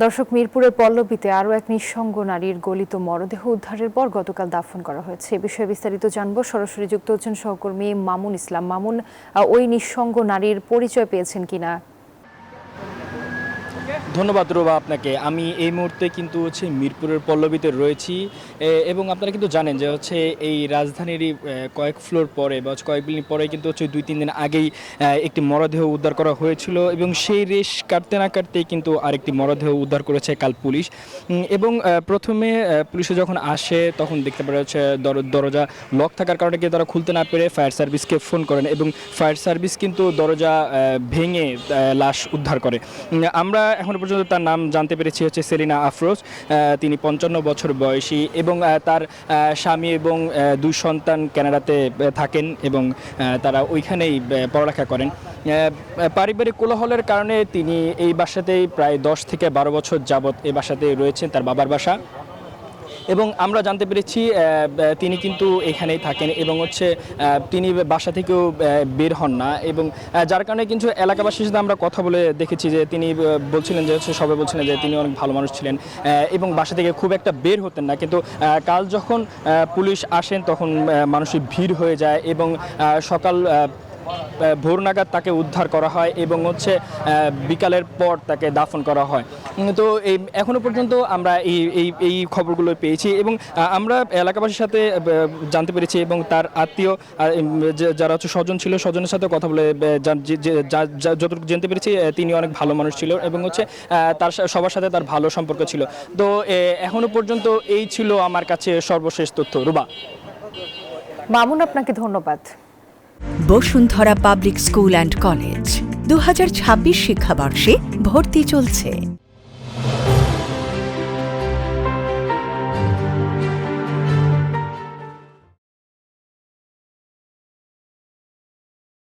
দর্শক, মিরপুরের পল্লবীতে আরও এক নিঃসঙ্গ নারীর গলিত মরদেহ উদ্ধারের পর গতকাল দাফন করা হয়েছে। এ বিষয়ে বিস্তারিত জানবো, সরাসরি যুক্ত হচ্ছেন সহকর্মী মামুন ইসলাম। মামুন, ওই নিঃসঙ্গ নারীর পরিচয় পেয়েছেন কিনা? ধন্যবাদ রুবা আপনাকে। আমি এই মুহূর্তে কিন্তু মিরপুরের পল্লবীতে রয়েছি এবং আপনারা কিন্তু জানেন যে এই রাজধানীরই কয়েক ফ্লোর পরে বা কয়েক বিল্ডিং পরে কিন্তু 2-3 দিন আগেই একটি মরদেহ উদ্ধার করা হয়েছিল এবং সেই রেশ কাটতে না কাটতেই কিন্তু আরেকটি মরদেহ উদ্ধার করেছে কাল পুলিশ। এবং প্রথমে পুলিশে যখন আসে তখন দেখতে পাওয়া যাচ্ছে দরজা লক থাকার কারণে কিন্তু তারা খুলতে না পেরে ফায়ার সার্ভিসকে ফোন করেন এবং ফায়ার সার্ভিস কিন্তু দরজা ভেঙে লাশ উদ্ধার করে। আমরা এখন পর্যন্ত তার নাম জানতে পেরেছি সেলিনা আফরোজ। তিনি 55 বছর বয়সী এবং তার স্বামী এবং 2 সন্তান কানাডাতে থাকেন এবং তারা ওইখানেই পড়ালেখা করেন। পারিবারিক কোলাহলের কারণে তিনি এই বাসাতেই প্রায় 10 থেকে 12 বছর যাবৎ এই বাসাতেই রয়েছেন, তার বাবার বাসা। এবং আমরা জানতে পেরেছি তিনি কিন্তু এখানেই থাকেন এবং তিনি বাসা থেকেও বের হন না এবং যার কারণে কিন্তু এলাকাবাসীর সাথে আমরা কথা বলে দেখেছি যে তিনি বলছিলেন যে সবাই বলছিলেন যে তিনি অনেক ভালো মানুষ ছিলেন এবং বাসা থেকে খুব একটা বের হতেন না। কিন্তু কাল যখন পুলিশ আসেন তখন মানুষের ভিড় হয়ে যায় এবং সকাল ভোর নাগাদ তাকে উদ্ধার করা হয় এবং বিকালের পর তাকে দাফন করা হয়। তো এখনো পর্যন্ত আমরা এই খবরগুলো পেয়েছি এবং আমরা এলাকাবাসীর সাথে জানতে পেরেছি এবং তার আত্মীয় যারা স্বজন ছিল, স্বজনের সাথে কথা বলে যতটুকু জানতে পেরেছি তিনি অনেক ভালো মানুষ ছিল এবং তার সবার সাথে তার ভালো সম্পর্ক ছিল। তো এখনো পর্যন্ত এই ছিল আমার কাছে সর্বশেষ তথ্য। রুবা। মামুন, আপনাকে ধন্যবাদ। Bashundhara public school and college 2026 শিক্ষাবর্ষে ভর্তি চলছে।